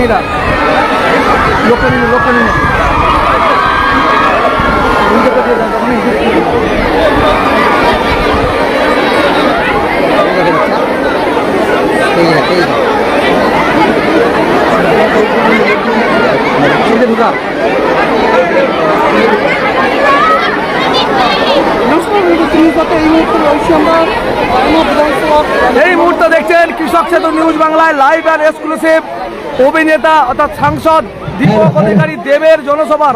এটা লোকে নিয়ে ঢুকা এই মুহূর্তে দেখছেন কৃষক সেতু নিউজ বাংলায় লাইভ অ্যান্ড এক্সক্লুসিভ অভিনেতা অর্থাৎ সাংসদ দীপক অধিকারী দেবের জনসভা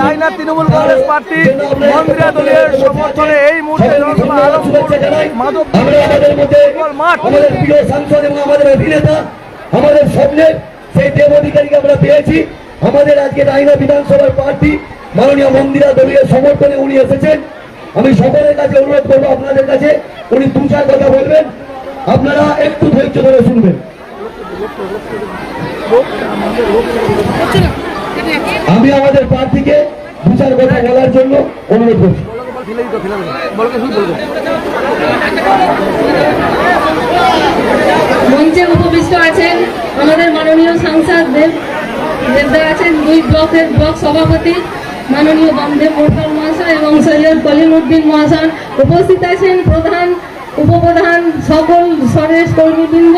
রায়না তৃণমূল কংগ্রেস প্রার্থী মন্দিরা দলের সমর্থনে এই মুহূর্তে জনসভা মাঠ আমাদের সামনে সেই দেব অধিকারীকে আমরা পেয়েছি। আমাদের আজকে রায়না বিধানসভার প্রার্থী মাননীয় মন্দিরা দলীয় সমর্থনে উনি এসেছেন। আমি সকলের কাছে অনুরোধ করবো, আপনাদের কাছে উনি দু চার কথা বলবেন, আপনারা একটু ধৈর্য ধরে শুনবেন। আমি আমাদের প্রার্থীকে দু চার কথা বলার জন্য অনুরোধ করছি। মঞ্চে উপবিষ্ট আছেন আমাদের মাননীয় সাংসদ দেবদা আছেন, দুই ব্লকের ব্লক সভাপতি মাননীয় বামদেব মোটর মহাশয় এবং সৈয়দ কলিমউদ্দিন মহাশয়, উপস্থিত আছেন প্রধান উপপ্রধান সকল স্বদেশ কর্মীবৃন্দ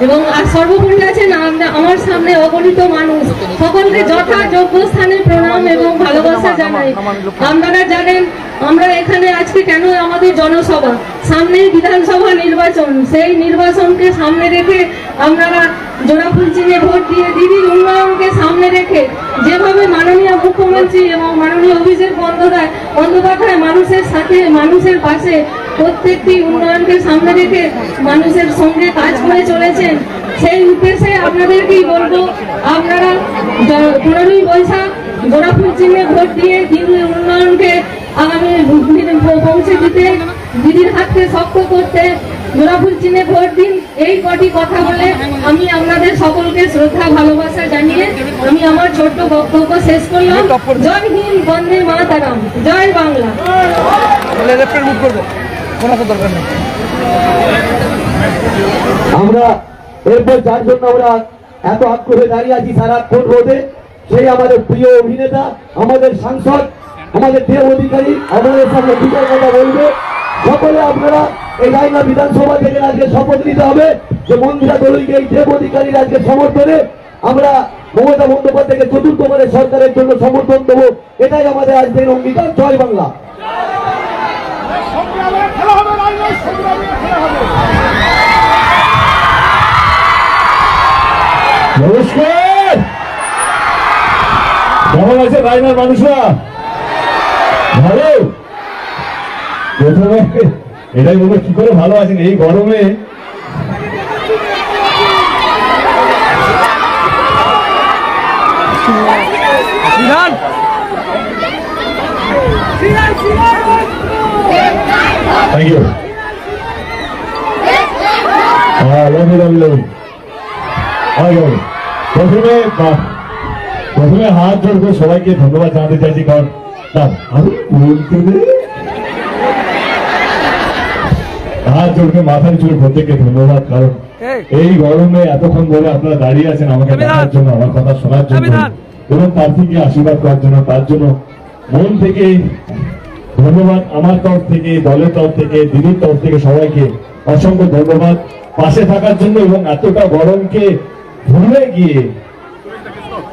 এবং সর্বোপরি আছেন আমার সামনে অগণিত মানুষ। সকলকে যথাযোগ্য স্থানে প্রণাম এবং ভালোবাসা জানাই। আপনারা জানেন আমরা এখানে আজকে কেন আমাদের জনসভা, সামনে বিধানসভা নির্বাচন, সেই নির্বাচনকে সামনে রেখে আপনারা জোড়াফুল চিহ্নে ভোট দিয়ে দিদির উন্নয়নকে সামনে রেখে যেভাবে মাননীয় মুখ্যমন্ত্রী এবং মাননীয় অভিষেক বন্দ্যোপাধ্যায় মানুষের সাথে মানুষের পাশে প্রত্যেকটি উন্নয়নকে সামনে রেখে মানুষের সঙ্গে কাজ করে চলেছেন, সেই উদ্দেশ্যে আপনাদেরকেই বলবো আপনারা 15ই বৈশাখ জোড়াফুল চিহ্নে ভোট দিয়ে দিদির উন্নয়নকে আগামী পৌঁছে দিতে, দিদির হাতকে শক্ত করতে জোড়াফুল চিহ্নে ভোট দিন। এই কটি কথা বলে আমি আপনাদের সকলকে শ্রদ্ধা ভালোবাসা জানিয়ে আমি আমার ছোট্ট বক্তব্য শেষ করলাম। জয় হিন্দ, বন্দে মাতরম, জয় বাংলা। আমরা এরপর যার জন্য আমরা এত আগ্রহে দাঁড়িয়ে আছি সারাক্ষণ রোদে, সেই আমাদের প্রিয় অভিনেতা, আমাদের সাংসদ, আমাদের দেব অধিকারী আমাদের সামনে দুটোর কথা বলবে। সকলে আপনারা এই রায়না বিধানসভা থেকে আজকে শপথ নিতে হবে যে মন্দিরা দলকে এই দেব অধিকারীর আজকে সমর্থনে আমরা মমতা বন্দ্যোপাধ্যায়কে চতুর্থবারের সরকারের জন্য সমর্থন দেবো। এটাই আমাদের আজকের অঙ্গীকার। জয় বাংলা। নমস্কার, কেমন আছে রায়নার মানুষরা? ভালো? প্রথমে এটাই বলবো, কি করে ভালো আছেন এই গরমে? Thank you. প্রথমে হাত জোড় করে সবাইকে ধন্যবাদ জানাতে চাইছি, কারণ হাত জোড়কে মাথার চুল প্রত্যেককে ধন্যবাদ, কারণ এই গরমে এতক্ষণ ধরে আপনারা দাঁড়িয়ে আছেন আমাকে দেখার জন্য, আমার কথা শোনার জন্য এবং প্রার্থীকে আশীর্বাদ করার জন্য। তার জন্য মন থেকে ধন্যবাদ। আমার তরফ থেকে, দলের তরফ থেকে, দিদির তরফ থেকে সবাইকে অসংখ্য ধন্যবাদ পাশে থাকার জন্য এবং এতটা গরমকে ভুলে গিয়ে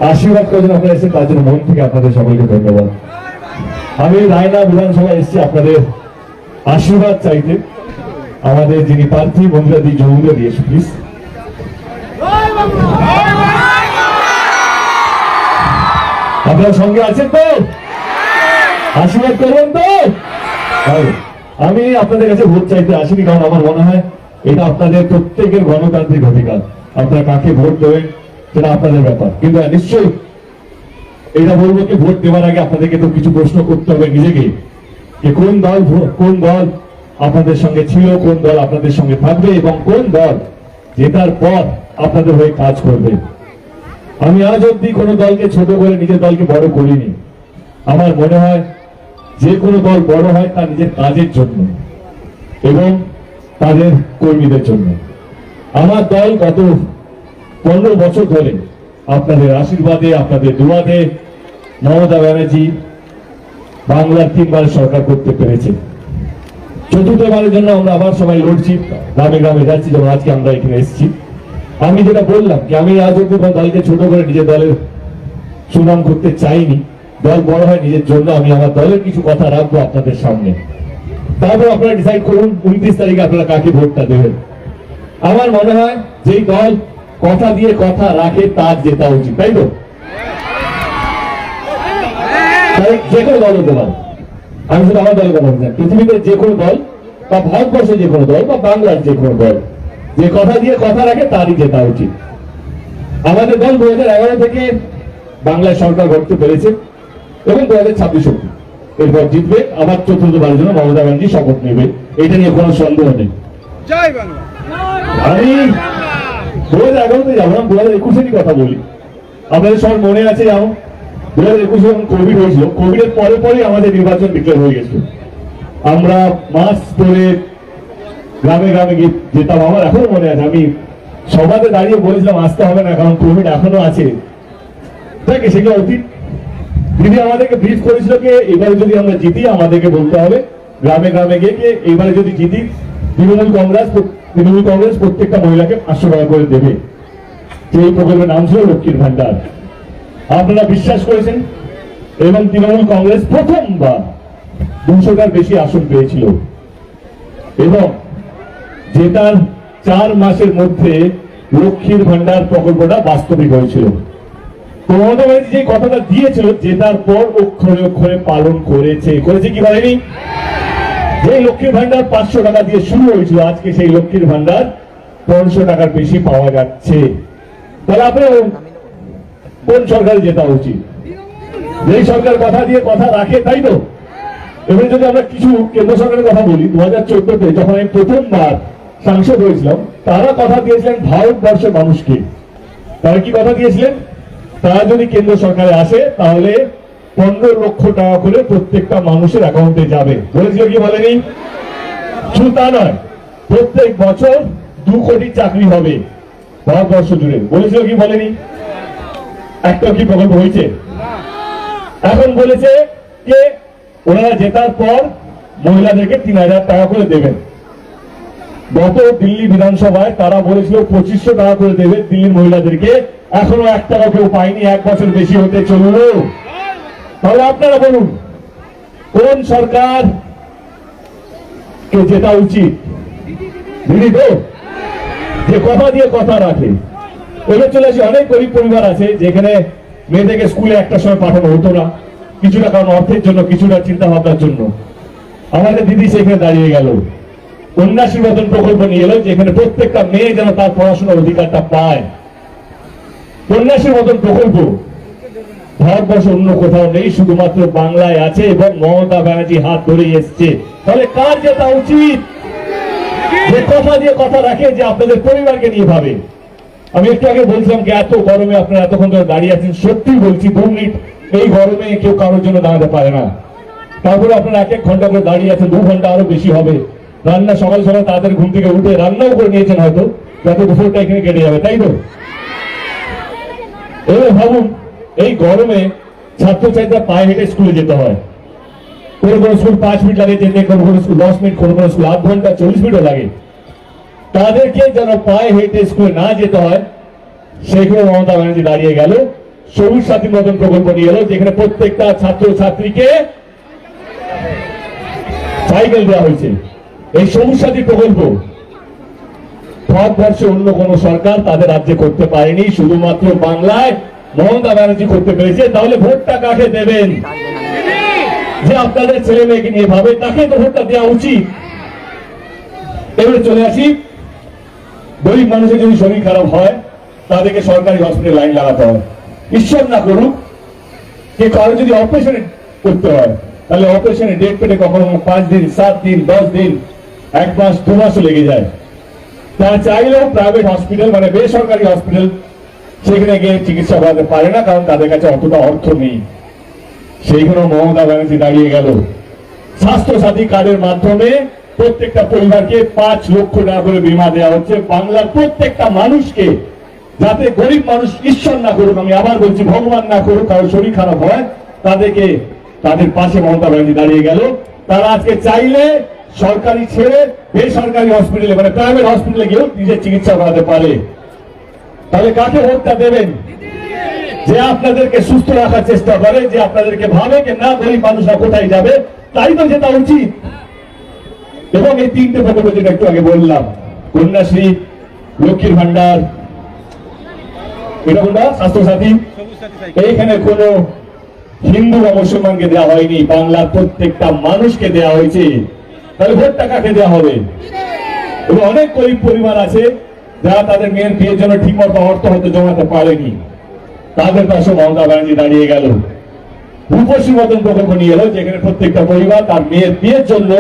আশীর্বাদ করার জন্য আপনারা এসেছেন, তার জন্য মন থেকে আপনাদের সকলকে ধন্যবাদ। আমি রায়না বিধানসভায় এসেছি আপনাদের আশীর্বাদ চাইতে। আমাদের যিনি প্রার্থী মন্দিরা দি জৌলে দিয়েছে, প্লিজ। আপনার সঙ্গে আছেন তো? আশীর্বাদ করবেন তো? আমি আপনাদের কাছে ভোট চাইতে আসিনি, কারণ আমার মনে হয় এটা আপনাদের প্রত্যেকের গণতান্ত্রিক অধিকার। আপনারা কাকে ভোট দেবেন সেটা আপনাদের ব্যাপার, কিন্তু নিশ্চয়ই এটা বলবো কি ভোট দেওয়ার আগে আপনাদেরকে তো কিছু প্রশ্ন করতে হবে নিজেকে, যে কোন দল আপনাদের সঙ্গে ছিল, কোন দল আপনাদের সঙ্গে থাকবে এবং কোন দল জেতার পর আপনাদের হয়ে কাজ করবে। আমি আজ অব্দি কোনো দলকে ছোট করে নিজের দলকে বড় করিনি। আমার মনে হয় যে কোনো দল বড় হয় তার নিজের কাজের জন্য এবং তাদের কর্মীদের জন্য। আমার দল গত 15 বছর ধরে আপনাদের আশীর্বাদে, আপনাদের দোয়াতে মমতা ব্যানার্জি বাংলার 3বার সরকার করতে পেরেছে। চতুর্থবারের জন্য আমরা আবার সবাই লড়ছি, গ্রামে গ্রামে যাচ্ছি, যেমন আজকে আমরা এখানে এসেছি। আমি যেটা বললাম যে আমি আজ অব্দি দলকে ছোট করে নিজের দলের সুনাম করতে চাইনি। দল বড় হয় নিজের জন্য, আমি আমার দলের কিছু কথা রাখবো আপনাদের সামনে। তারপর আপনারা ডিসাইড করুন 29 তারিখে আপনারা কাকে ভোটটা দেবেন। আমার মনে হয় যেই দল কথা দিয়ে কথা রাখে তার জেতা উচিত, তাই তো? যে কোনো দল হতে পারে, আমি শুধু আমার দলের কথা বলছি, পৃথিবীতে যে কোনো দল বা ভারতবর্ষে যে কোনো দল বা বাংলার যে কোনো দল যে কথা দিয়ে কথা রাখে তারই জেতা উচিত। আমাদের দল 2011 থেকে বাংলায় সরকার গড়তে পেরেছে এবং 2026 অব্দি এরপর জিতবে, আবার চতুর্থবারের জন্য মমতা ব্যানার্জি শপথ নেবে, এটা নিয়ে কোনো সন্দেহ নেই। আমি 2011-তে যাবো না, 2021-এরই কথা বলি। আপনাদের সবার মনে আছে, যেমন 2021 যখন কোভিড হয়েছিল, কোভিডের পরে পরেই আমাদের নির্বাচন ডিক্লেয়ার হয়ে গেছিল। আমরা মাস্ক পরে গ্রামে গ্রামে গিয়ে যেতাম। আমার এখনো মনে আছে, আমি সভাতে দাঁড়িয়ে বলেছিলাম আসতে হবে না, কারণ কোভিড এখনো আছে। ঠিক সেগুলো অতীত। দিদি আমাদেরকে ব্রিফ করেছিল যে এবারে যদি আমরা জিতি আমাদেরকে বলতে হবে গ্রামে গ্রামে গিয়ে এবারে যদি জিতি তৃণমূল কংগ্রেস প্রত্যেকটা মহিলাকে 500 টাকা করে দেবে। এই প্রকল্পের নাম ছিল লক্ষ্মীর ভান্ডার। আপনারা বিশ্বাস করেছেন এবং তৃণমূল কংগ্রেস প্রথমবার 200টার বেশি আসন পেয়েছিল এবং জেতার 4 মাসের মধ্যে লক্ষ্মীর ভান্ডার প্রকল্পটা বাস্তবিক হয়েছিল। তো মমতা ব্যানার্জি যে কথাটা দিয়েছিল জেতার পর অক্ষরে অক্ষরে পালন করেছে কি বলেনি? যে লক্ষ্মীর ভান্ডার 500 টাকা দিয়ে শুরু হয়েছিল, আজকে সেই লক্ষ্মীর ভান্ডার 500 টাকার বেশি পাওয়া যাচ্ছে। তাহলে আপনার কোন সরকার জেতা উচিত? যেই সরকার কথা দিয়ে কথা রাখে, তাই তো? এবার যদি আমরা কিছু কেন্দ্র সরকারের কথা বলি, 2014-তে যখন আমি প্রথমবার সাংসদ হয়েছিলাম, তারা কথা দিয়েছিলেন ভারতবর্ষের মানুষকে। তারা কি কথা দিয়েছিলেন? তারা যদি কেন্দ্র সরকারে আসে তাহলে 15 লক্ষ টাকা করে প্রত্যেকটা মানুষের অ্যাকাউন্টে যাবে। বলেছিল কি বলেনি? শুধু তা নয়, প্রত্যেক বছর 2 কোটি চাকরি হবে ভারতবর্ষ জুড়ে। বলেছিল কি বলেনি? একটা কি প্রকল্প হয়েছে? এখন বলেছে যে ওনারা জেতার পর মহিলাদেরকে 3000 টাকা করে দেবেন। গত দিল্লি বিধানসভায় তারা বলেছিল 2500 টাকা করে দেবে দিল্লির মহিলাদেরকে, এখনো 1 টাকা কেউ পায়নি। 1 বছর বেশি হতে চললো। তাহলে আপনারা বলুন কোন সরকার কে জেতা উচিত? দিদি তো, যে কথা দিয়ে কথা রাখে। এবার চলে আসি, অনেক গরিব পরিবার আছে যেখানে মেয়েদেরকে স্কুলে একটার সময় পাঠানো হতো না, কিছুটা কারণ অর্থের জন্য, কিছুটা চিন্তা ভাবনার জন্য। আমাদের দিদি সেখানে দাঁড়িয়ে গেল, কন্যাশ্রী মতন প্রকল্প নিয়ে এলো যেখানে প্রত্যেকটা মেয়ে যেন তার পড়াশোনার অধিকারটা পায়। কন্যাশ্রী মতন প্রকল্প ভারতবর্ষ অন্য কোথাও নেই, শুধুমাত্র বাংলায় আছে এবং মমতা ব্যানার্জি হাত ধরে এসছে। তাহলে কার জেতা উচিত? যে কথা দিয়ে কথা রাখে, যে আপনাদের পরিবারকে নিয়ে ভাবে। আমি একটু আগে বলছিলাম যে এত গরমে আপনারা এতক্ষণ ধরে দাঁড়িয়ে আছেন, সত্যি বলছি 2 মিনিট এই গরমে কেউ কারোর জন্য দাঁড়াতে পারে না। তারপরে আপনারা 1-1 ঘন্টা করে দাঁড়িয়ে আছেন, 2 ঘন্টা আরো বেশি হবে। রান্না সকাল সকাল তাদের ঘুম থেকে উঠে রান্নাও করে নিয়েছেন হয়তো, যাতে দুপুরটা এখানে কেটে যাবে, তাই তো? এবার ভাবুন এই গরমে ছাত্রছাত্রীরা পায়ে হেঁটে স্কুলে যেতে হয়। কোনো কোনো স্কুল 5 মিনিট লাগে যেতে, কোনো কোনো স্কুল 10 মিনিট, কোনো কোনো স্কুল 8 ঘন্টা 40 মিনিটও লাগে। তাদেরকে যেন পায়ে হেঁটে স্কুলে না যেতে হয়, সেগুলো মমতা ব্যানার্জি দাঁড়িয়ে গেল, সবুজ সাথীর মতন প্রকল্প নিয়ে এলো যেখানে প্রত্যেকটা ছাত্র ছাত্রীকে সাইকেল দেওয়া হয়েছে। এই সবুজ সাথী প্রকল্প ভারতবর্ষে অন্য কোন সরকার তাদের রাজ্যে করতে পারেনি, শুধুমাত্র বাংলায় মমতা ব্যানার্জি করতে পেরেছে। তাহলে ভোটটা কাকে দেবেন? যে আপনাদের ছেলে মেয়েকে নিয়ে ভাবে, তাকে তো ভোটটা দেওয়া উচিত। এবারে চলে আসি, গরিব মানুষের যদি শরীর খারাপ হয় তাদেরকে সরকারি হসপিটালে লাইন লাগাতে হয়। ঈশ্বর না করুক যে কারো যদি অপারেশন করতে হয়, তাহলে অপারেশনে ডেট পেটে কখনো 5 দিন, 7 দিন, 10 দিন, 1 মাস, 2 মাসও লেগে যায়। তারা চাইলেও প্রাইভেট হসপিটাল মানে বেসরকারি হসপিটাল সেখানে গিয়ে চিকিৎসা করাতে পারে না, কারণ তাদের কাছে অতটা অর্থ নেই। সেইখানেও মমতা ব্যানার্জি দাঁড়িয়ে গেল। স্বাস্থ্য সাথী কার্ডের মাধ্যমে প্রত্যেকটা পরিবারকে 5 লক্ষ টাকা করে বীমা দেওয়া হচ্ছে। বাংলার প্রত্যেকটা মানুষকে যাতে গরিব মানুষ ঈশ্বর না করুক, আমি আবার বলছি ভগবান না করুক, কারো শরীর খারাপ হয়, তাদের পাশে মমতা ব্যানার্জি দাঁড়িয়ে গেল। তারা আজকে চাইলে সরকারি ছেড়ে বেসরকারি হসপিটালে, মানে প্রাইভেট হসপিটালে গিয়েও নিজের চিকিৎসা করাতে পারে। তাহলে কাকে ভোটটা দেবেন? যে আপনাদেরকে সুস্থ রাখার চেষ্টা করে, যে আপনাদেরকে ভাবে যে না গরিব মানুষরা কোথায় যাবে, তাই তো যেটা উচিত। এবং এই তিনটে প্রকল্প যেটা একটু আগে বললাম, কন্যাশ্রী, লক্ষ্মীর ভান্ডার, এটা কোনটা স্বাস্থ্যসাথী, এইখানে কোনো হিন্দু বা মুসলমানকে দেওয়া হয়নি, বাংলার প্রত্যেকটা মানুষকে দেওয়া হয়েছে। তাহলে ভোটটা কাকে দেওয়া হবে? এবং অনেক গরিব পরিবার আছে যারা তাদের মেয়ের বিয়ের জন্য ঠিকমতো অর্থ হয়তো জমাতে পারেনি, তাদের পাশে মমতা ব্যানার্জি দাঁড়িয়ে গেল। রূপশ্রী মতন প্রকল্প নিয়ে এলো, যেখানে প্রত্যেকটা পরিবার তার মেয়ের বিয়ের জন্য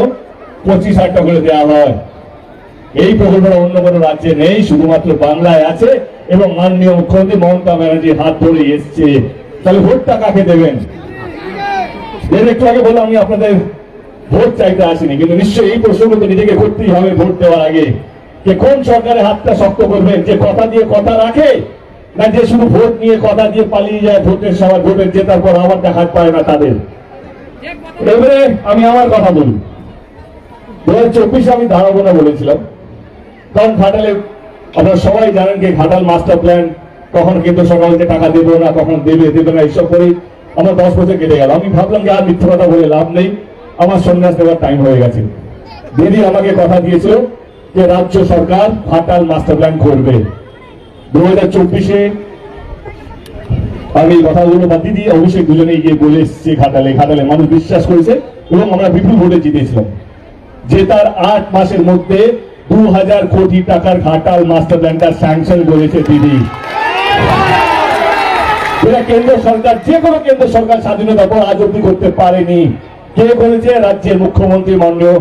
25,000 টাকা করে দেওয়া হয়। এই প্রকল্পটা অন্য কোনো রাজ্যে নেই, শুধুমাত্র বাংলায় আছে এবং মাননীয় মুখ্যমন্ত্রী মমতা ব্যানার্জির হাত ধরে এসছে। তাহলে ভোটটা কাকে দেবেন? একটু আগে বললাম আমি আপনাদের ভোট চাইতে আসিনি, কিন্তু নিশ্চয়ই এই প্রশ্নগুলো নিজেকে করতেই হবে ভোট দেওয়ার আগে, যে কোন সরকারের হাতটা শক্ত করবেন, যে কথা দিয়ে কথা রাখে, না যে শুধু ভোট নিয়ে কথা দিয়ে পালিয়ে যায়, ভোটের সময় ভোটের জেতার পর আমার দেখাত পায় না তাদের। এবারে আমি আমার কথা বলি। 2024 আমি দাঁড়াবো না বলেছিলাম, কারণ ঘাটালে আপনারা সবাই জানেন যে ঘাটাল মাস্টার প্ল্যান কখন কেন্দ্র সরকারকে টাকা দেবো না, কখন দেবে না, এইসব করেই আমার 10 বছর কেটে গেল। আমি ভাবলাম যে আর মিথ্যে কথা বলে লাভ নেই, আমার সন্ন্যাস দেওয়ার টাইম হয়ে গেছে। দিদি আমাকে কথা দিয়েছিল যে রাজ্য সরকার ঘাটাল মাস্টার প্ল্যান করবে। 2024-এ আমি এই কথাগুলো বা দিদি অবশ্যই দুজনেই গিয়ে বলে এসেছি ঘাটালে মানুষ বিশ্বাস করেছে এবং আমরা বিপুল ভোটে জিতেছিলাম। যে তার 8 মাসের মধ্যে 2000 কোটি টাকার ঘাটাল মাস্টার প্ল্যানটা স্যাংশন করেছে দিদি। যেটা কেন্দ্র সরকার, যে কোনো কেন্দ্র সরকার স্বাধীনতার পর আজ অব্দি করতে পারেনি। কে করেছে? রাজ্যের মুখ্যমন্ত্রী মাননীয়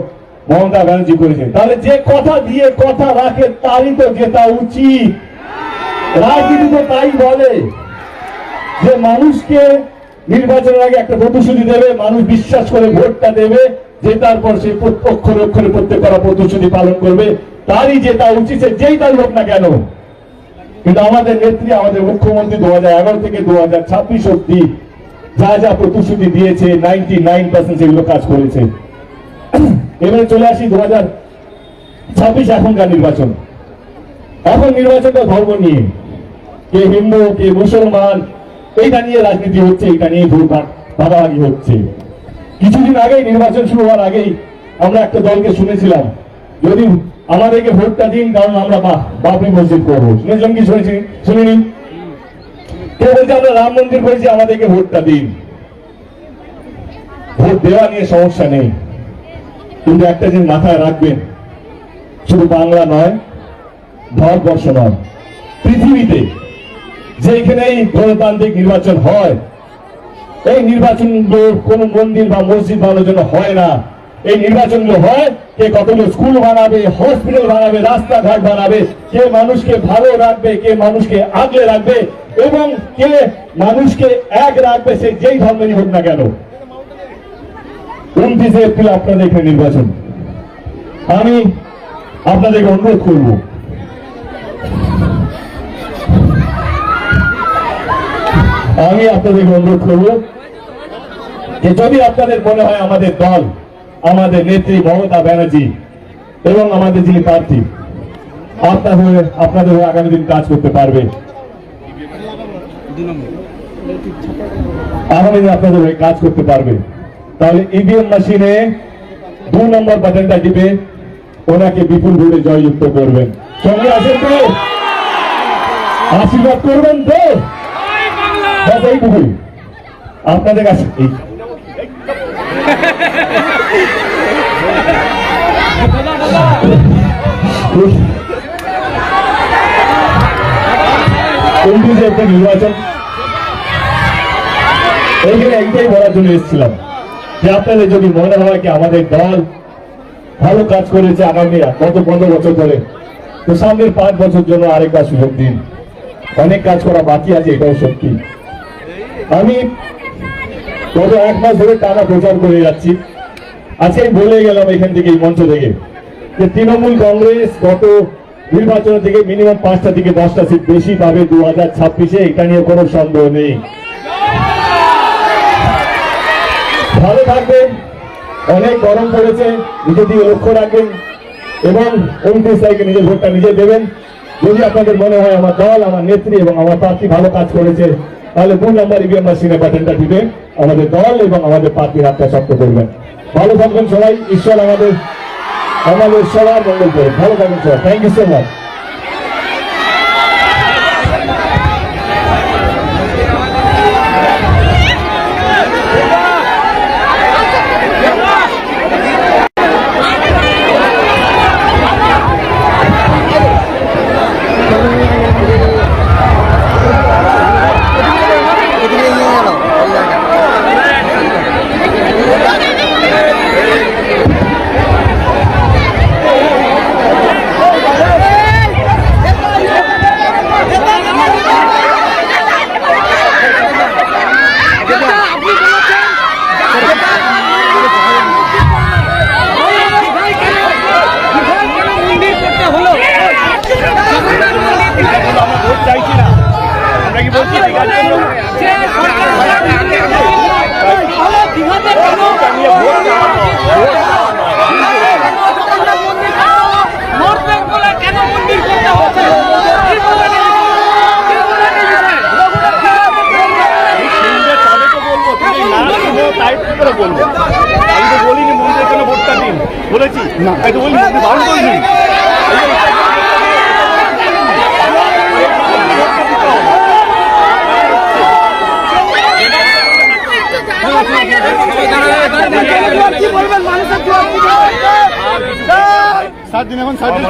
মমতা ব্যানার্জি করেছে। তাহলে যে কথা দিয়ে কথা রাখে তারই তো জেতা উচিত। রাজনীতি তো তাই বলে যে মানুষকে নির্বাচনের আগে একটা প্রতিশ্রুতি দেবে, মানুষ বিশ্বাস করে ভোটটা দেবে, জেতার পর সে অক্ষরে অক্ষরে প্রত্যেক করা প্রতিশ্রুতি পালন করবে, তারই জেতা উচিত, যেই তার হোক না কেন। কিন্তু আমাদের নেত্রী, আমাদের মুখ্যমন্ত্রী 2011 থেকে 2026 অব্দি যা যা প্রতিশ্রুতি দিয়েছে 99% সেগুলো কাজ করেছে। এবারে চলে আসি 2026 এখনকার নির্বাচন। এখন নির্বাচনটা ধর্ম নিয়ে, কে হিন্দু কে মুসলমান, এইটা নিয়ে রাজনীতি হচ্ছে, এইটা নিয়ে ভোট ভাগাভাগি হচ্ছে। কিছুদিন আগেই নির্বাচন শুরু হওয়ার আগেই আমরা একটা দলকে শুনেছিলাম, যদি আমাদেরকে ভোটটা দিন, কারণ আমরা বাবরি মসজিদ করবো। শুনেছিলাম কি শুনিনি? কেউ বলছে আমরা রাম মন্দির করেছি, আমাদেরকে ভোটটা দিন। ভোট দেওয়া নিয়ে সমস্যা নেই, কিন্তু একটা জিনিস মাথায় রাখবেন, শুধু বাংলা নয়, ভারতবর্ষ নয়, পৃথিবীতে যেখানে গণতান্ত্রিক নির্বাচন হয়, এই নির্বাচনগুলো কোন মন্দির বা মসজিদ বানানোর জন্য হয় না। এই নির্বাচনগুলো হয় কে কতগুলো স্কুল বানাবে, হসপিটাল বানাবে, রাস্তাঘাট বানাবে, কে মানুষকে ভালো রাখবে, কে মানুষকে আগলে রাখবে এবং কে মানুষকে এক রাখবে, সে যেই ধর্মেরই হোক না কেন। 29 এপ্রিল আপনাদের এখানে নির্বাচন। আমি আপনাদেরকে অনুরোধ করব, যে যদি আপনাদের মনে হয় আমাদের দল, আমাদের নেত্রী মমতা ব্যানার্জি এবং আমাদের যিনি প্রার্থী আপনাদের হয়ে আগামী দিন কাজ করতে পারবে, আগামী দিন আপনাদের হয়ে কাজ করতে পারবে, তাহলে ইভিএম মেশিনে 2 নম্বর বাটনটা টিপে ওনাকে বিপুল ভোটে জয়যুক্ত করবেন। সঙ্গে আছেন তো? আশীর্বাদ করবেন তো? এইটুকুই আপনাদের কাছে। নির্বাচন এইখানে একটাই বলার জন্য এসেছিলাম যে আপনাদের যদি মনে হয় কি আমাদের দল ভালো কাজ করেছে আগামী গত 15 বছর ধরে, তো সামনের 5 বছর জন্য আরেকটা সুযোগ দিন। অনেক কাজ করা বাকি আছে, এটাও সত্যি। আমি গত 1 মাস ধরে টানা প্রচার করে যাচ্ছি। আজকে বলে গেলাম এখান থেকে, এই মঞ্চ থেকে, যে তৃণমূল কংগ্রেস গত নির্বাচনের থেকে মিনিমাম 5টা থেকে 10টা সিট বেশি পাবে 2026-এ, এটা নিয়ে কোনো সন্দেহ নেই। ভালো থাকবেন, অনেক গরম পড়েছে, নিজের দিকে লক্ষ্য রাখবেন এবং 29 তারিখে নিজের ভোটটা নিজে দেবেন। যদি আপনাদের মনে হয় আমার দল, আমার নেত্রী এবং আমার প্রার্থী ভালো কাজ করেছে, তাহলে 2 নম্বর ইভিএম মেশিনে বাটনটা দিবেন, আমাদের দল এবং আমাদের প্রার্থীর হাতটা শক্ত করবেন। ভালো থাকবেন সবাই, ঈশ্বর আমাদের সবার মঙ্গল করুন। ভালো থাকবেন সবাই, থ্যাংক ইউ সো মাচ। আমি তো বলিনি মন্দিরের জন্য ভোটটা দিন, বলেছি না, আমি তো বলিনি, বারণ করিনি। সাত দিন এখন 7 দিন